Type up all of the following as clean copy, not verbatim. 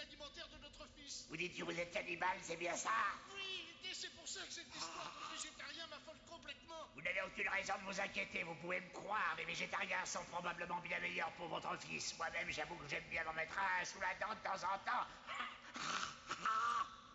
alimentaire de notre fils. Vous dites que vous êtes cannibale, c'est bien ça? Oui, et c'est pour ça que cette histoire de végétarien m'affole complètement. Vous n'avez aucune raison de vous inquiéter, vous pouvez me croire, les végétariens sont probablement bien meilleurs pour votre fils. Moi-même, j'avoue que j'aime bien en mettre un sous la dent de temps en temps.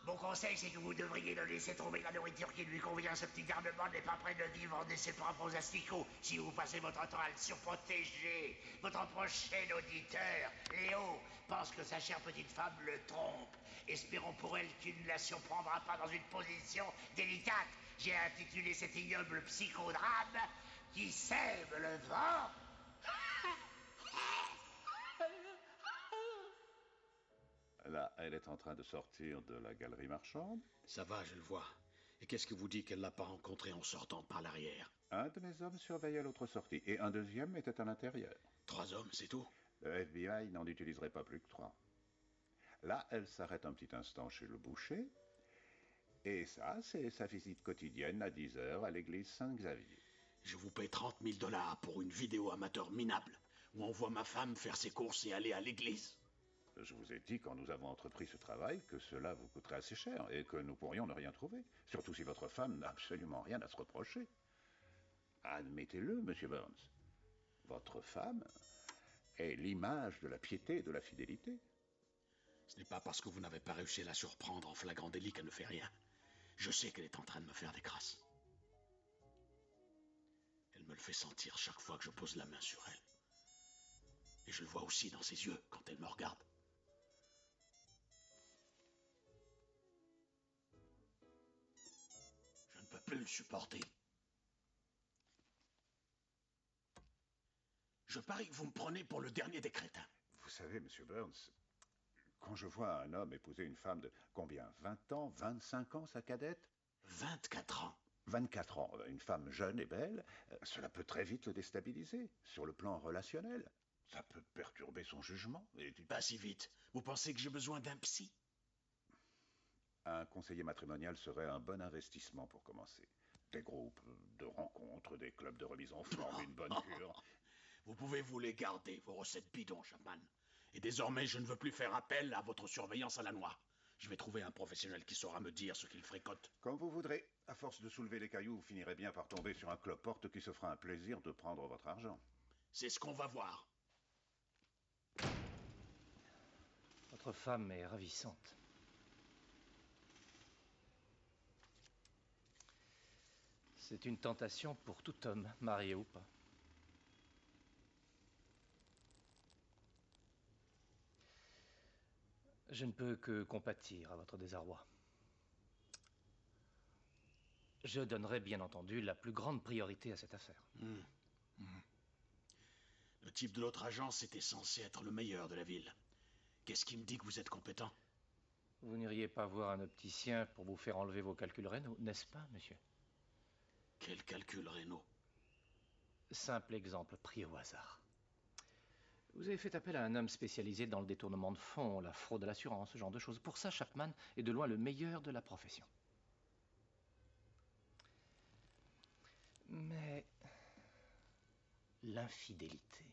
Mon conseil, c'est que vous devriez le laisser trouver la nourriture qui lui convient. Ce petit garnement n'est pas prêt de vivre de ses propres asticots si vous passez votre temps à le surprotéger. Votre prochain auditeur, Léo, pense que sa chère petite femme le trompe. Espérons pour elle qu'il ne la surprendra pas dans une position délicate. J'ai intitulé cet ignoble psychodrame qui sème le vent. Là, elle est en train de sortir de la galerie marchande. Ça va, je le vois. Et qu'est-ce que vous dit qu'elle l'a pas rencontré en sortant par l'arrière? Un de mes hommes surveillait l'autre sortie, et un deuxième était à l'intérieur. 3 hommes, c'est tout? Le FBI n'en utiliserait pas plus que 3. Là, elle s'arrête un petit instant chez le boucher, et ça, c'est sa visite quotidienne à 10 heures à l'église Saint-Xavier. Je vous paye 30 000 $ pour une vidéo amateur minable, où on voit ma femme faire ses courses et aller à l'église. Je vous ai dit, quand nous avons entrepris ce travail, que cela vous coûterait assez cher et que nous pourrions ne rien trouver. Surtout si votre femme n'a absolument rien à se reprocher. Admettez-le, monsieur Burns. Votre femme est l'image de la piété et de la fidélité. Ce n'est pas parce que vous n'avez pas réussi à la surprendre en flagrant délit qu'elle ne fait rien. Je sais qu'elle est en train de me faire des crasses. Elle me le fait sentir chaque fois que je pose la main sur elle. Et je le vois aussi dans ses yeux quand elle me regarde. Je ne peux plus le supporter. Je parie que vous me prenez pour le dernier des crétins. Vous savez, monsieur Burns, quand je vois un homme épouser une femme de combien, 20 ans, 25 ans, sa cadette? 24 ans. 24 ans, une femme jeune et belle, cela peut très vite le déstabiliser, sur le plan relationnel. Ça peut perturber son jugement. Et Pas si vite. Vous pensez que j'ai besoin d'un psy? Un conseiller matrimonial serait un bon investissement pour commencer. Des groupes de rencontres, des clubs de remise en forme, une bonne cure. Vous pouvez vous les garder, vos recettes bidons, Chapman. Et désormais, je ne veux plus faire appel à votre surveillance à la noix. Je vais trouver un professionnel qui saura me dire ce qu'il fréquente. Comme vous voudrez. À force de soulever les cailloux, vous finirez bien par tomber sur un cloporte qui se fera un plaisir de prendre votre argent. C'est ce qu'on va voir. Votre femme est ravissante. C'est une tentation pour tout homme, marié ou pas. Je ne peux que compatir à votre désarroi. Je donnerai bien entendu la plus grande priorité à cette affaire. Le type de l'autre agence était censé être le meilleur de la ville. Qu'est-ce qui me dit que vous êtes compétent? Vous n'iriez pas voir un opticien pour vous faire enlever vos calculs rénaux, n'est-ce pas, monsieur? Quel calcul rénaux? Simple exemple pris au hasard. Vous avez fait appel à un homme spécialisé dans le détournement de fonds, la fraude à l'assurance, ce genre de choses. Pour ça, Chapman est de loin le meilleur de la profession. Mais l'infidélité,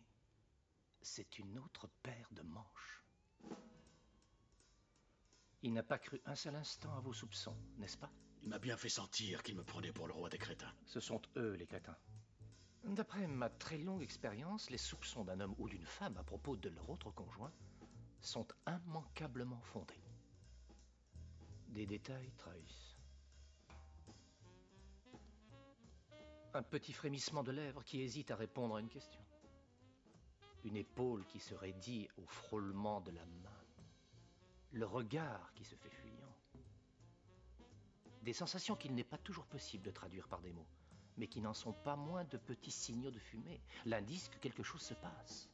c'est une autre paire de manches. Il n'a pas cru un seul instant à vos soupçons, n'est-ce pas? Il m'a bien fait sentir qu'il me prenait pour le roi des crétins. Ce sont eux les crétins. D'après ma très longue expérience, les soupçons d'un homme ou d'une femme à propos de leur autre conjoint sont immanquablement fondés. Des détails trahissent. Un petit frémissement de lèvres qui hésite à répondre à une question. Une épaule qui se raidit au frôlement de la main. Le regard qui se fait fuyant. Des sensations qu'il n'est pas toujours possible de traduire par des mots, mais qui n'en sont pas moins de petits signaux de fumée, l'indice que quelque chose se passe.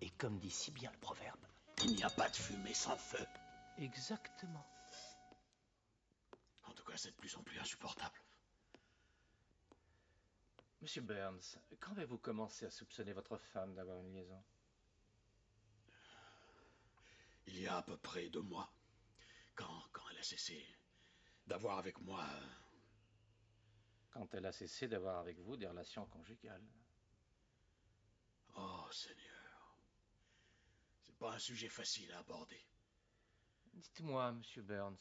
Et comme dit si bien le proverbe, il n'y a pas de fumée sans feu. Exactement. En tout cas, c'est de plus en plus insupportable. Monsieur Burns, quand avez-vous commencé à soupçonner votre femme d'avoir une liaison? Il y a à peu près 2 mois, quand elle a cessé d'avoir avec moi... Quand elle a cessé d'avoir avec vous des relations conjugales. Oh, Seigneur. pas un sujet facile à aborder. Dites-moi, monsieur Burns,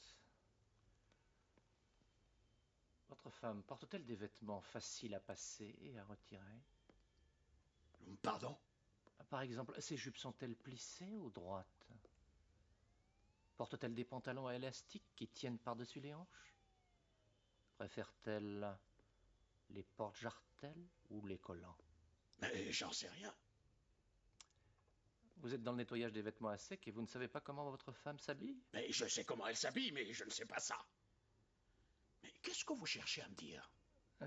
votre femme porte-t-elle des vêtements faciles à passer et à retirer? Pardon? Par exemple, ses jupes sont-elles plissées ou droites? Porte-t-elle des pantalons à élastique qui tiennent par-dessus les hanches? Préfère-t-elle les porte-jartelles ou les collants? Mais j'en sais rien. Vous êtes dans le nettoyage des vêtements à sec et vous ne savez pas comment votre femme s'habille? Mais je sais comment elle s'habille, mais je ne sais pas ça. Mais qu'est-ce que vous cherchez à me dire?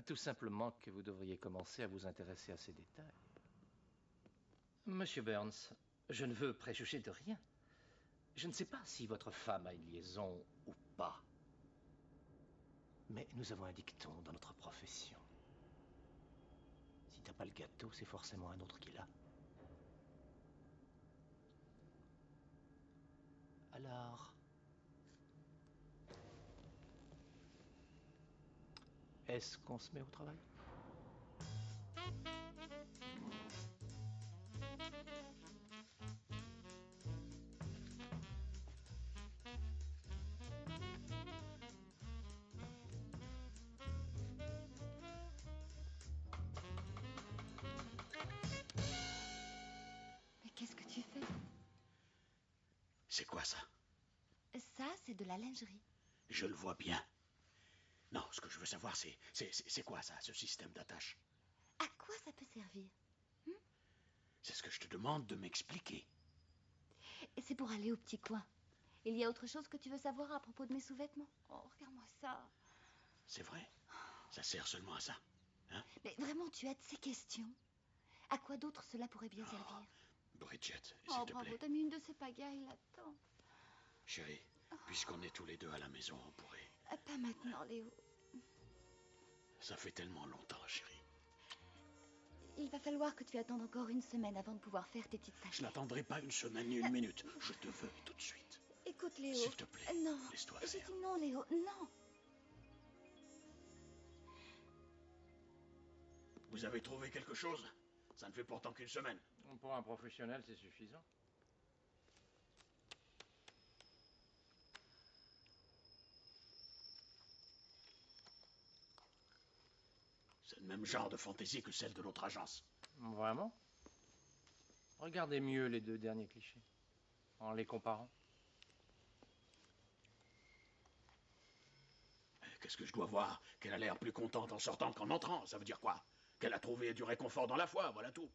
Tout simplement que vous devriez commencer à vous intéresser à ces détails. Monsieur Burns, je ne veux préjuger de rien. Je ne sais pas si votre femme a une liaison ou pas. Mais nous avons un dicton dans notre profession. Si t'as pas le gâteau, c'est forcément un autre qui l'a. Alors... est-ce qu'on se met au travail? Mais qu'est-ce que tu fais? C'est quoi ça? Ça, c'est de la lingerie. Je le vois bien. Non, ce que je veux savoir, c'est quoi ça, ce système d'attache? À quoi ça peut servir? C'est ce que je te demande de m'expliquer. Et c'est pour aller au petit coin. Il y a autre chose que tu veux savoir à propos de mes sous-vêtements? Oh, regarde-moi ça. C'est vrai? Ça sert seulement à ça? Hein? Mais vraiment, tu as de ces questions. À quoi d'autre cela pourrait bien servir? Bridget, Oh, s'il te bravo, plaît. t'as mis une de ces pagailles là-dedans. Chérie, puisqu'on est tous les deux à la maison, on pourrait... Pas maintenant, Léo. Ça fait tellement longtemps, chérie. Il va falloir que tu attendes encore une semaine avant de pouvoir faire tes petites Je sacques. n'attendrai pas une semaine ni une minute. Je te veux tout de suite. Écoute, Léo. S'il te plaît, Non. laisse-toi J'ai faire. dit non, Léo. Non. Vous avez trouvé quelque chose? Ça ne fait pourtant qu'une semaine. Pour un professionnel, c'est suffisant. C'est le même genre de fantaisie que celle de notre agence. Vraiment? Regardez mieux les deux derniers clichés, en les comparant. Qu'est-ce que je dois voir? Qu'elle a l'air plus contente en sortant qu'en entrant. Ça veut dire quoi? Qu'elle a trouvé du réconfort dans la foi, voilà tout.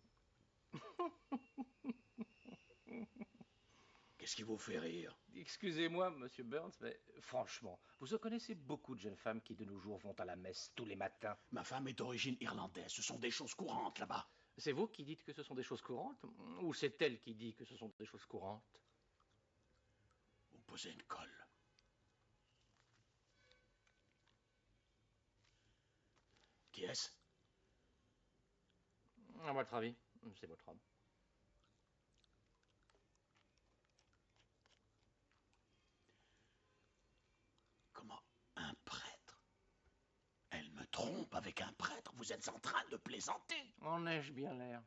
Qu'est-ce qui vous fait rire? Excusez-moi, monsieur Burns, mais franchement, vous en connaissez beaucoup de jeunes femmes qui de nos jours vont à la messe tous les matins. Ma femme est d'origine irlandaise. Ce sont des choses courantes là-bas. C'est vous qui dites que ce sont des choses courantes? Ou c'est elle qui dit que ce sont des choses courantes? Vous me posez une colle. Qui est-ce? À votre avis, c'est votre homme. Comment? Un prêtre? Elle me trompe avec un prêtre? Vous êtes en train de plaisanter? En ai-je bien l'air?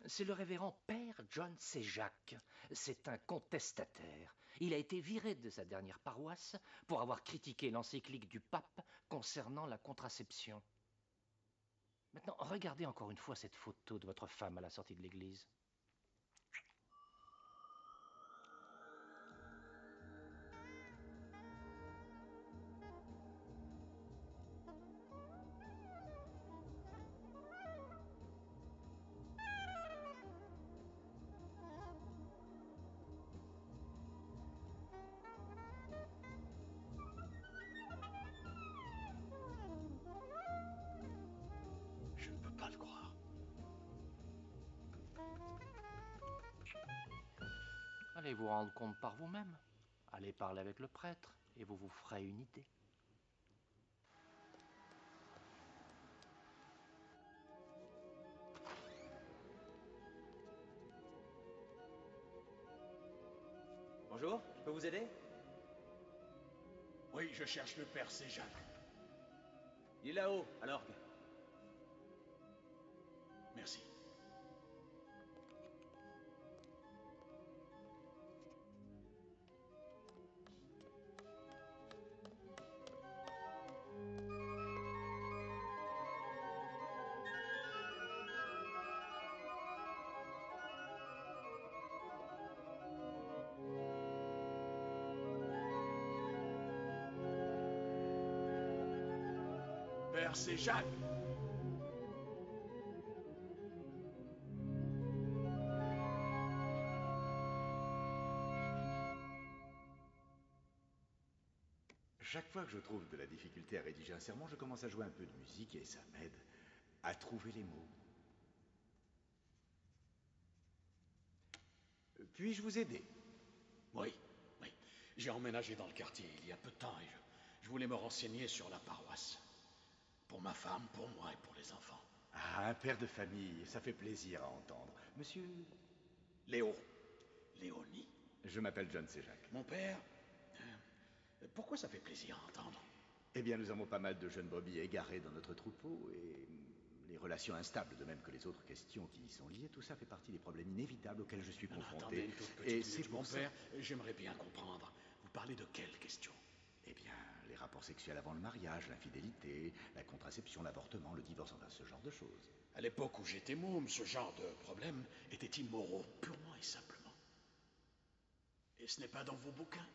C'est le révérend Père John Séjac. C'est un contestataire. Il a été viré de sa dernière paroisse pour avoir critiqué l'encyclique du pape concernant la contraception. Maintenant, regardez encore une fois cette photo de votre femme à la sortie de l'église. Je ne peux pas le croire. Allez vous rendre compte par vous-même. Allez parler avec le prêtre et vous vous ferez une idée. Bonjour, je peux vous aider? Oui, je cherche le père Séjac. Il est là-haut, à l'orgue. Merci. père, c'est Jacques. Chaque fois que je trouve de la difficulté à rédiger un sermon, je commence à jouer un peu de musique et ça m'aide à trouver les mots. Puis-je vous aider? Oui, oui. J'ai emménagé dans le quartier il y a peu de temps et je voulais me renseigner sur la paroisse. Pour ma femme, pour moi et pour les enfants. Ah, un père de famille, ça fait plaisir à entendre. Monsieur... Léo. Léonie. Je m'appelle John C. Jacques. Mon père... pourquoi ça fait plaisir à entendre? Eh bien, nous avons pas mal de jeunes brebis égarés dans notre troupeau et les relations instables, de même que les autres questions qui y sont liées, tout ça fait partie des problèmes inévitables auxquels je suis confronté. Attendez une toute petite et minute, c'est mon pour ça... père, j'aimerais bien comprendre. Vous parlez de quelles questions? Eh bien, les rapports sexuels avant le mariage, l'infidélité, la contraception, l'avortement, le divorce, enfin ce genre de choses. À l'époque où j'étais môme, ce genre de problème était immoraux, purement et simplement. Et ce n'est pas dans vos bouquins?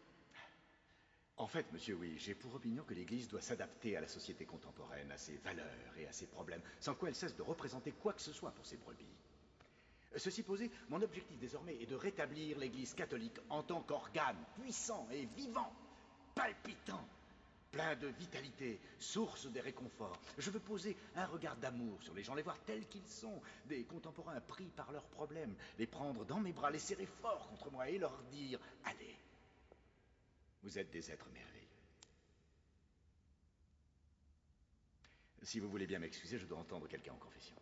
En fait, monsieur, oui, j'ai pour opinion que l'Église doit s'adapter à la société contemporaine, à ses valeurs et à ses problèmes, sans quoi elle cesse de représenter quoi que ce soit pour ses brebis. Ceci posé, mon objectif désormais est de rétablir l'Église catholique en tant qu'organe puissant et vivant, palpitant, plein de vitalité, source des réconforts. Je veux poser un regard d'amour sur les gens, les voir tels qu'ils sont, des contemporains pris par leurs problèmes, les prendre dans mes bras, les serrer fort contre moi et leur dire « Allez, vous êtes des êtres merveilleux. » Si vous voulez bien m'excuser, je dois entendre quelqu'un en confession.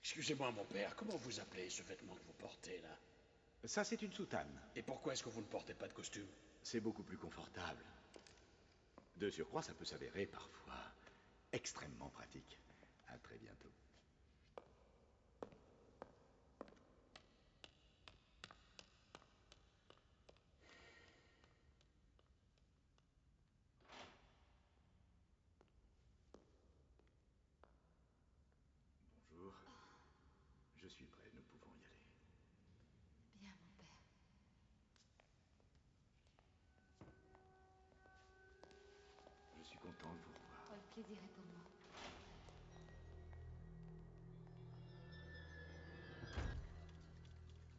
Excusez-moi, mon père, comment vous appelez ce vêtement que vous portez, là? Ça, c'est une soutane. Et pourquoi est-ce que vous ne portez pas de costume? C'est beaucoup plus confortable. De surcroît, ça peut s'avérer parfois extrêmement pratique. À très bientôt. Bonjour. Je suis prêt, nous pouvons y aller. Bien, mon père. Je suis content de vous revoir. Oh, le plaisir est pour moi.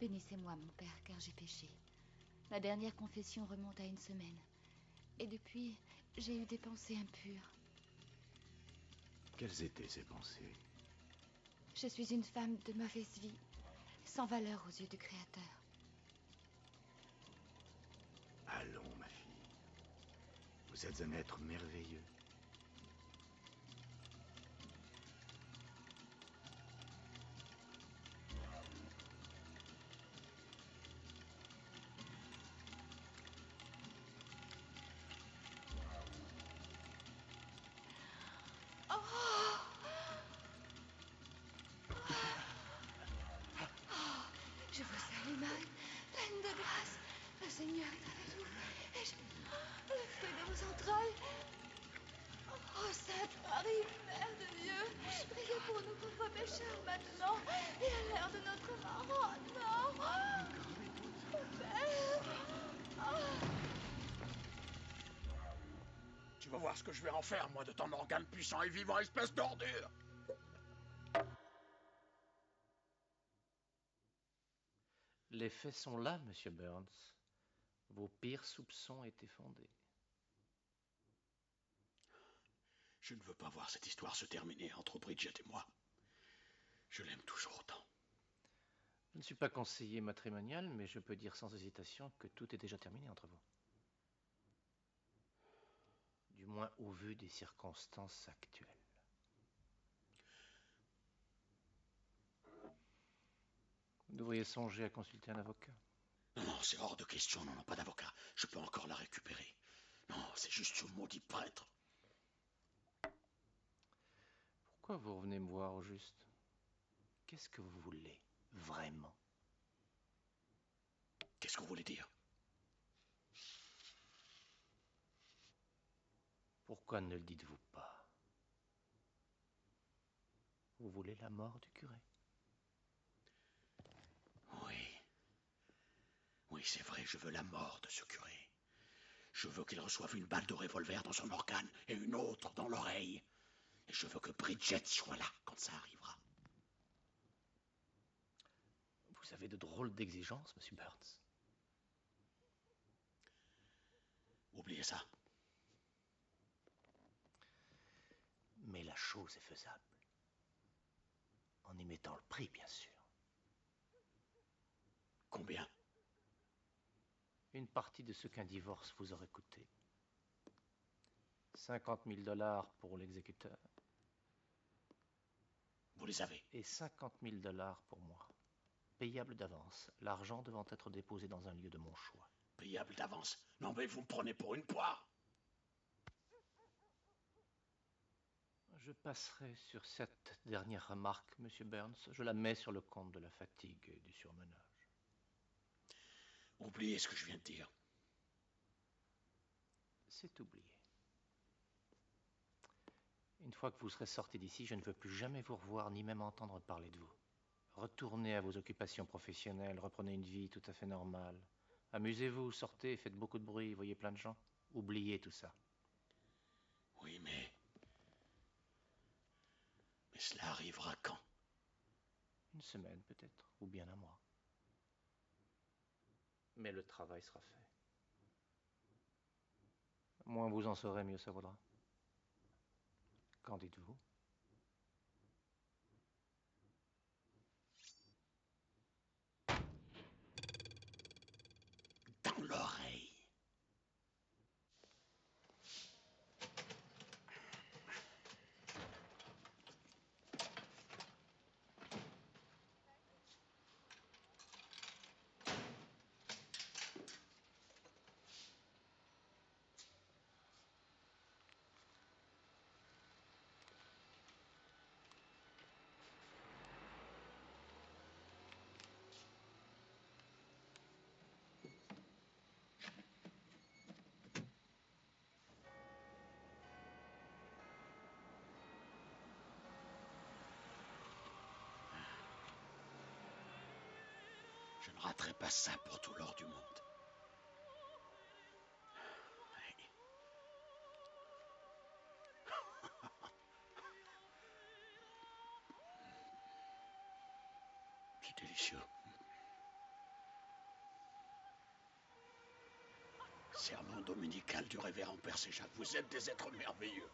Bénissez-moi, mon père, car j'ai péché. La dernière confession remonte à une semaine. Et depuis, j'ai eu des pensées impures. Quelles étaient ces pensées? Je suis une femme de mauvaise vie, sans valeur aux yeux du Créateur. Allons, ma fille. Vous êtes un être merveilleux. Je vous salue, Marie, pleine de grâce. Le Seigneur est avec vous. Et le fruit de vos entrailles. Oh, Sainte Marie, Mère de Dieu, priez pour nous pauvres pécheurs maintenant et à l'heure de notre mort. Oh non! Mon Père! Tu vas voir ce que je vais en faire, moi, de ton organe puissant et vivant, espèce d'ordure! Les faits sont là, monsieur Burns. Vos pires soupçons étaient fondés. Je ne veux pas voir cette histoire se terminer entre Bridget et moi. Je l'aime toujours autant. Je ne suis pas conseiller matrimonial, mais je peux dire sans hésitation que tout est déjà terminé entre vous. Du moins au vu des circonstances actuelles. Vous devriez songer à consulter un avocat. Non, c'est hors de question, non, pas d'avocat. Je peux encore la récupérer. Non, c'est juste ce maudit prêtre. Pourquoi vous revenez me voir au juste? Qu'est-ce que vous voulez, vraiment? Qu'est-ce que vous voulez dire? Pourquoi ne le dites-vous pas? Vous voulez la mort du curé? Oui. Oui, c'est vrai, je veux la mort de ce curé. Je veux qu'il reçoive une balle de revolver dans son organe et une autre dans l'oreille. Et je veux que Bridget soit là quand ça arrivera. Vous avez de drôles d'exigences, monsieur Burns. Oubliez ça. Mais la chose est faisable. En y mettant le prix, bien sûr. Combien? Une partie de ce qu'un divorce vous aurait coûté. 50 000 $ pour l'exécuteur. Vous les avez? Et 50 000 $ pour moi. Payable d'avance, l'argent devant être déposé dans un lieu de mon choix. Payable d'avance? Non mais vous me prenez pour une poire. Je passerai sur cette dernière remarque, monsieur Burns. Je la mets sur le compte de la fatigue et du surmenage. Oubliez ce que je viens de dire. C'est oublié. Une fois que vous serez sorti d'ici, je ne veux plus jamais vous revoir, ni même entendre parler de vous. Retournez à vos occupations professionnelles, reprenez une vie tout à fait normale. Amusez-vous, sortez, faites beaucoup de bruit, voyez plein de gens. Oubliez tout ça. Oui, mais cela arrivera quand? Une semaine peut-être, ou bien un mois. Mais le travail sera fait. Moins vous en saurez, mieux ça vaudra. Qu'en dites-vous? Dans l'oreille. Je ne raterai pas ça pour tout l'or du monde. Oui. C'est délicieux. Serment dominical du révérend Père Séjac. Vous êtes des êtres merveilleux.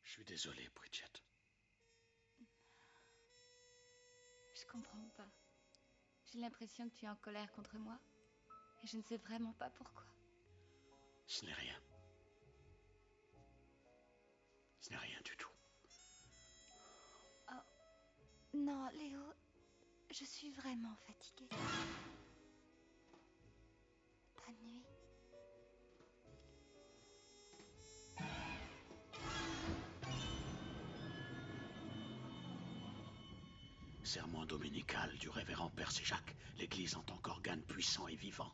Je suis désolé, Bridget. Je comprends pas. J'ai l'impression que tu es en colère contre moi. Et je ne sais vraiment pas pourquoi. Ce n'est rien. Ce n'est rien du tout. Oh, non, Léo. Je suis vraiment fatiguée. Bonne nuit. Serment dominical du révérend Père Séjac, l'Église en tant qu'organe puissant et vivant.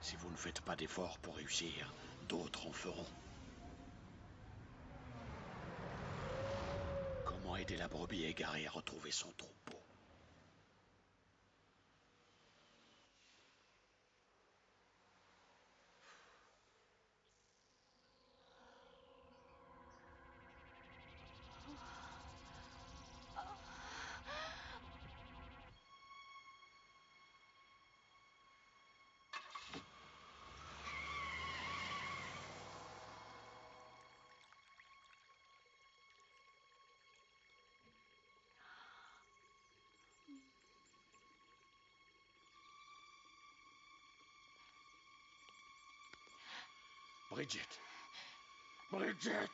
Si vous ne faites pas d'efforts pour réussir, d'autres en feront. Comment aider la brebis égarée à retrouver son troupeau? Bridget. Bridget.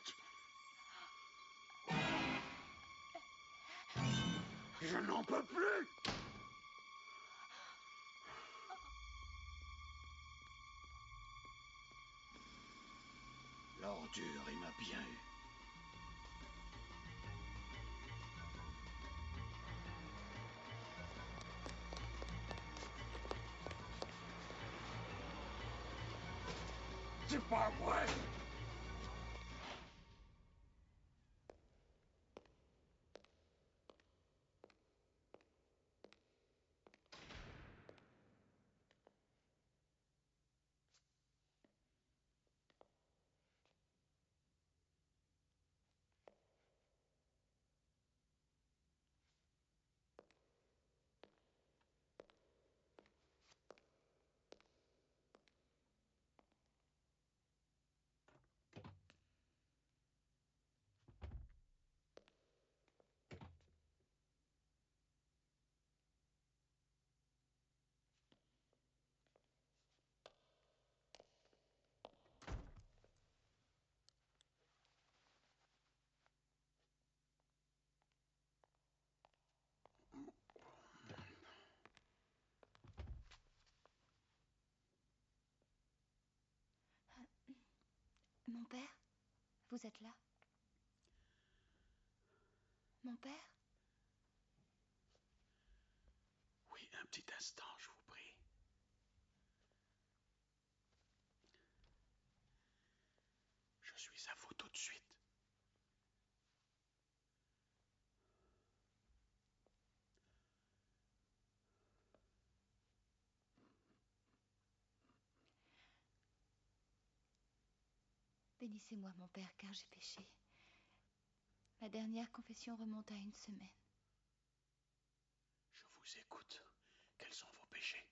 Je n'en peux plus. L'ordure, il m'a bien eu. C'est pas vrai! Mon père, vous êtes là? Mon père? Oui, un petit instant, je vous prie. Je suis à vous tout de suite. Bénissez-moi, mon père, car j'ai péché. Ma dernière confession remonte à une semaine. Je vous écoute. Quels sont vos péchés?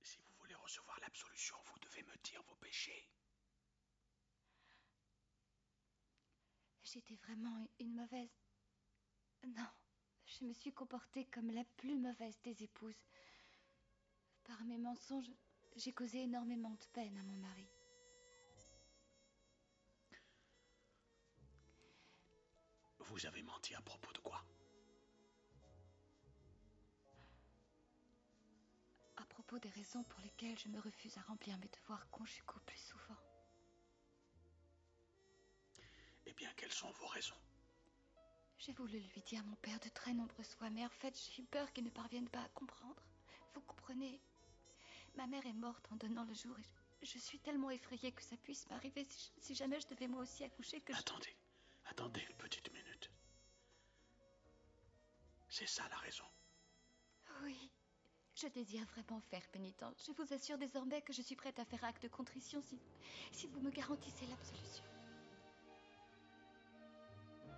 Si vous voulez recevoir l'absolution, vous devez me dire vos péchés. J'étais vraiment une mauvaise... Non, je me suis comportée comme la plus mauvaise des épouses. Par mes mensonges, j'ai causé énormément de peine à mon mari. Vous avez menti à propos de quoi? À propos des raisons pour lesquelles je me refuse à remplir mes devoirs conjugaux plus souvent. Eh bien, quelles sont vos raisons? J'ai voulu lui dire, mon père, de très nombreuses fois, mais en fait, j'ai eu peur qu'il ne parvienne pas à comprendre. Vous comprenez? Ma mère est morte en donnant le jour et je suis tellement effrayée que ça puisse m'arriver si jamais je devais moi aussi accoucher que Attendez une petite minute. C'est ça la raison? Oui, je désire vraiment faire pénitence. Je vous assure désormais que je suis prête à faire acte de contrition si vous me garantissez l'absolution.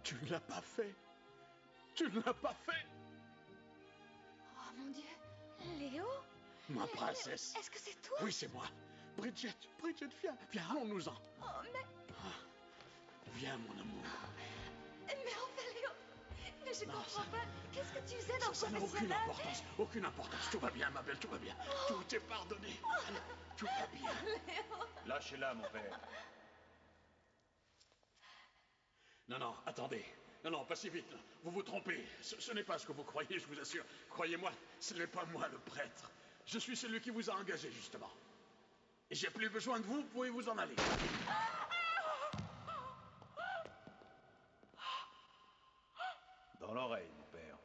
Tu ne l'as pas fait. Tu ne l'as pas fait. Oh mon Dieu, Léo? Ma princesse. Est-ce que c'est toi? Oui, c'est moi. Bridget, viens, allons-nous-en. Oh, mais... Viens, mon amour. Mais enfin, Léo, mais je comprends pas. Qu'est-ce que tu faisais dans Ça le n'a confessionnal? aucune importance. Tout va bien, ma belle, tout va bien. Tout est pardonné. Allez, tout va bien. Lâchez-la, mon père. Non, attendez. Non, pas si vite. Vous vous trompez. Ce n'est pas ce que vous croyez, je vous assure. Croyez-moi, ce n'est pas moi le prêtre. Je suis celui qui vous a engagé, justement. Et j'ai plus besoin de vous, vous pouvez vous en aller. Dans l'oreille, mon père.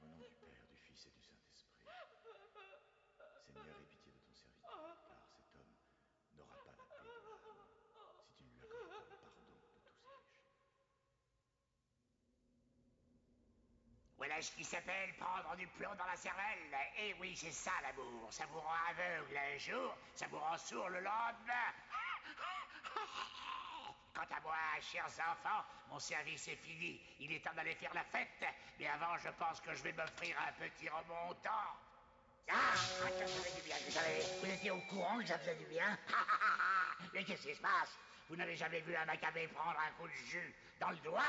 Au nom du Père, du Fils et du Saint-Esprit. Seigneur, aie pitié de ton serviteur, car cet homme n'aura pas la paix de l'âme si tu ne lui accordes pas le pardon de tous ses péchés. Voilà ce qui s'appelle prendre du plomb dans la cervelle. Eh oui, c'est ça l'amour. Ça vous rend aveugle un jour, ça vous rend sourd le lendemain. Quant à moi, chers enfants, mon service est fini. Il est temps d'aller faire la fête. Mais avant, je pense que je vais m'offrir un petit remontant. Ah, ça faisait du bien, vous savez. Vous étiez au courant que ça faisait du bien? Mais qu'est-ce qui se passe? Vous n'avez jamais vu un macabé prendre un coup de jus dans le doigt?